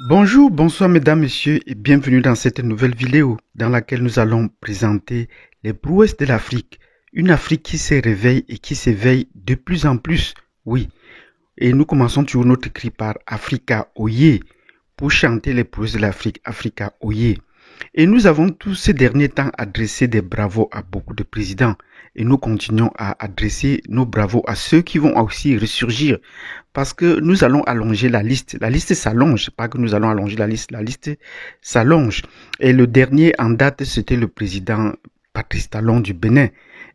Bonjour, bonsoir mesdames, messieurs et bienvenue dans cette nouvelle vidéo dans laquelle nous allons présenter les prouesses de l'Afrique. Une Afrique qui se réveille et qui s'éveille de plus en plus, oui. Et nous commençons toujours notre cri par Africa Oye pour chanter les prouesses de l'Afrique, Africa Oye. Et nous avons tous ces derniers temps adressé des bravos à beaucoup de présidents. Et nous continuons à adresser nos bravos à ceux qui vont aussi ressurgir. Parce que nous allons allonger la liste. La liste s'allonge. Pas que nous allons allonger la liste s'allonge. Et le dernier en date, c'était le président Patrice Talon du Bénin.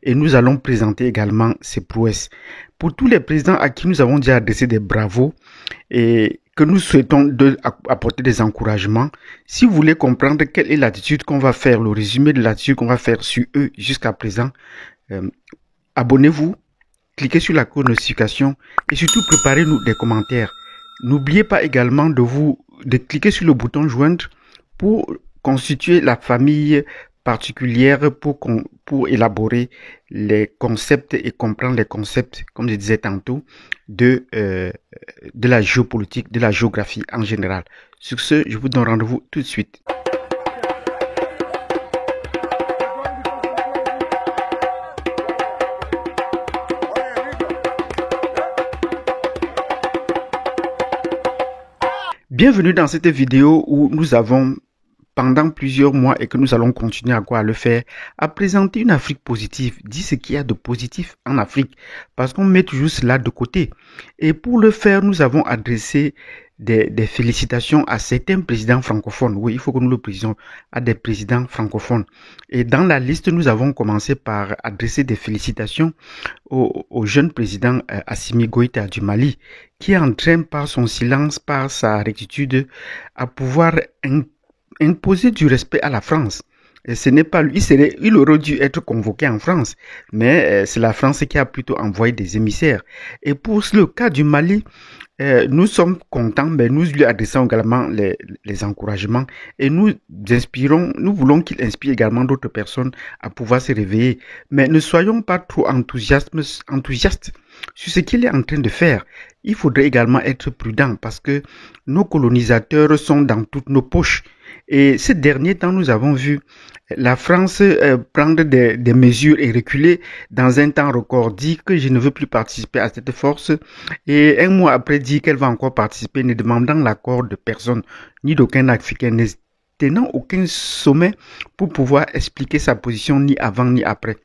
Et nous allons présenter également ses prouesses. Pour tous les présidents à qui nous avons déjà adressé des bravos et que nous souhaitons apporter des encouragements, si vous voulez comprendre quelle est l'attitude qu'on va faire, le résumé de l'attitude qu'on va faire sur eux jusqu'à présent, abonnez-vous, cliquez sur la cloche de notification et surtout préparez-nous des commentaires. N'oubliez pas également de cliquer sur le bouton joindre pour constituer la famille particulière pour élaborer les concepts et comprendre les concepts, comme je disais tantôt, de la géopolitique, de la géographie en général. Sur ce, je vous donne rendez-vous tout de suite. Bienvenue dans cette vidéo où nous avons pendant plusieurs mois et que nous allons continuer à le faire, à présenter une Afrique positive, dire ce qu'il y a de positif en Afrique, parce qu'on met toujours cela de côté. Et pour le faire, nous avons adressé des félicitations à certains présidents francophones. Oui, il faut que nous le précisions, à des présidents francophones. Et dans la liste, nous avons commencé par adresser des félicitations au jeune président Assimi Goïta du Mali, qui est en train, par son silence, par sa rectitude, à pouvoir imposer du respect à la France. Et ce n'est pas lui, il aurait dû être convoqué en France, mais c'est la France qui a plutôt envoyé des émissaires. Et pour le cas du Mali, nous sommes contents, mais nous lui adressons également les encouragements et nous voulons qu'il inspire également d'autres personnes à pouvoir se réveiller. Mais ne soyons pas trop enthousiastes sur ce qu'il est en train de faire. Il faudrait également être prudent parce que nos colonisateurs sont dans toutes nos poches. Et ces derniers temps, nous avons vu la France prendre des mesures et reculer dans un temps record, dit que je ne veux plus participer à cette force et un mois après dit qu'elle va encore participer, ne demandant l'accord de personne, ni d'aucun Africain, ne tenant aucun sommet pour pouvoir expliquer sa position ni avant ni après.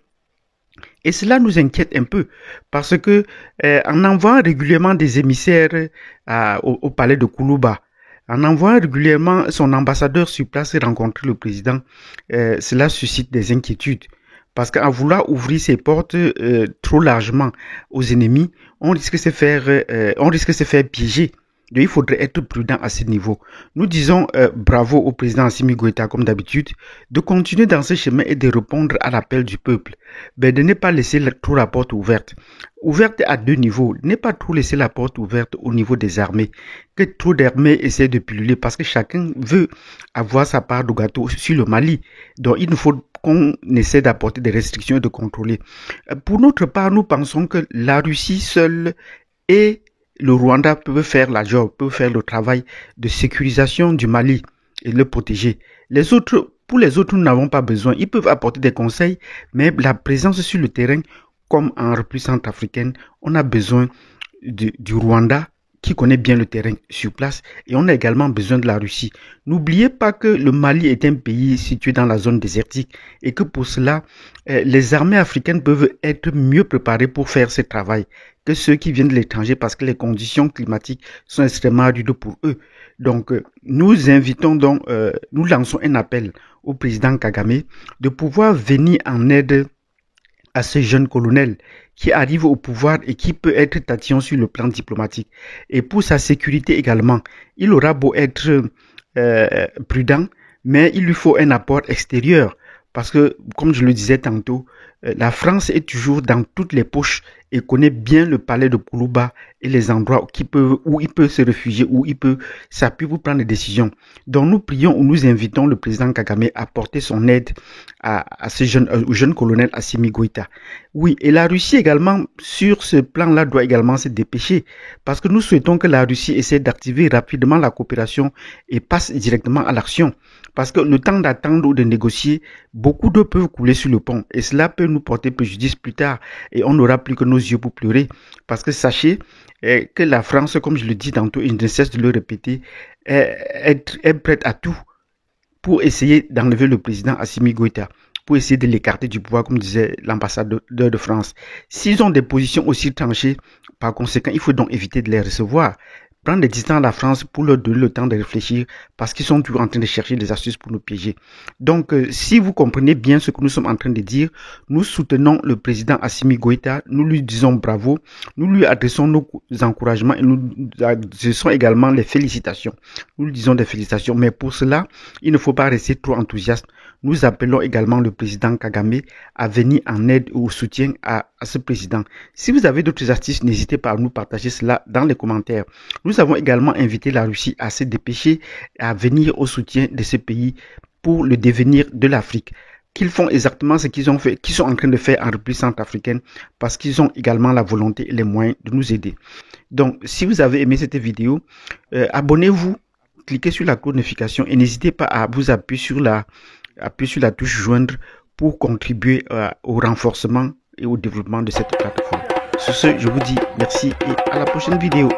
Et cela nous inquiète un peu parce que en envoyant régulièrement des émissaires au palais de Koulouba, en envoyant régulièrement son ambassadeur sur place et rencontrer le président, cela suscite des inquiétudes. Parce qu'à vouloir ouvrir ses portes trop largement aux ennemis, on risque de se faire piéger. Donc, il faudrait être prudent à ce niveau. Nous disons bravo au président Assimi Goïta, comme d'habitude, de continuer dans ce chemin et de répondre à l'appel du peuple. Ben, de ne pas laisser trop la porte ouverte. Ouverte à deux niveaux. Ne pas trop laisser la porte ouverte au niveau des armées. Que trop d'armées essaient de pulluler parce que chacun veut avoir sa part de gâteau sur le Mali. Donc, il nous faut qu'on essaie d'apporter des restrictions et de contrôler. Pour notre part, nous pensons que la Russie seule et le Rwanda peut faire la job, peut faire le travail de sécurisation du Mali et le protéger. Pour les autres, nous n'avons pas besoin. Ils peuvent apporter des conseils, mais la présence sur le terrain, comme en République centrafricaine, on a besoin du Rwanda qui connaît bien le terrain sur place et on a également besoin de la Russie. N'oubliez pas que le Mali est un pays situé dans la zone désertique et que pour cela, les armées africaines peuvent être mieux préparées pour faire ce travail que ceux qui viennent de l'étranger parce que les conditions climatiques sont extrêmement rudes pour eux. Donc, nous lançons un appel au président Kagame de pouvoir venir en aide à ce jeune colonel qui arrive au pouvoir et qui peut être tatillon sur le plan diplomatique. Et pour sa sécurité également, il aura beau être prudent, mais il lui faut un apport extérieur. Parce que, comme je le disais tantôt, la France est toujours dans toutes les poches et connaît bien le palais de Koulouba et les endroits où il peut se réfugier, où il peut s'appuyer pour prendre des décisions. Donc nous prions ou nous invitons le président Kagame à porter son aide à ce au jeune colonel Assimi Goïta. Oui, et la Russie également, sur ce plan-là, doit également se dépêcher, parce que nous souhaitons que la Russie essaie d'activer rapidement la coopération et passe directement à l'action. Parce que le temps d'attendre ou de négocier, beaucoup d'eau peuvent couler sur le pont et cela peut nous porter préjudice plus tard et on n'aura plus que nos yeux pour pleurer. Parce que sachez que la France, comme je le dis tantôt et je ne cesse de le répéter, est prête à tout pour essayer d'enlever le président Assimi Goïta, pour essayer de l'écarter du pouvoir, comme disait l'ambassadeur de France. S'ils ont des positions aussi tranchées, par conséquent, il faut donc éviter de les recevoir. Prendre des distances à la France pour leur donner le temps de réfléchir parce qu'ils sont toujours en train de chercher des astuces pour nous piéger. Donc, si vous comprenez bien ce que nous sommes en train de dire, nous soutenons le président Assimi Goïta, nous lui disons bravo, nous lui adressons nos encouragements et nous adressons également les félicitations. Nous lui disons des félicitations, mais pour cela, il ne faut pas rester trop enthousiaste. Nous appelons également le président Kagame à venir en aide ou au soutien à ce président. Si vous avez d'autres astuces, n'hésitez pas à nous partager cela dans les commentaires. Nous avons également invité la Russie à se dépêcher à venir au soutien de ce pays pour le devenir de l'Afrique. Qu'ils font exactement ce qu'ils ont fait, qu'ils sont en train de faire en République centrafricaine, parce qu'ils ont également la volonté et les moyens de nous aider. Donc, si vous avez aimé cette vidéo, abonnez-vous, cliquez sur la cloche de notification et n'hésitez pas à vous appuyer sur la touche joindre pour contribuer au renforcement et au développement de cette plateforme. Sur ce, je vous dis merci et à la prochaine vidéo.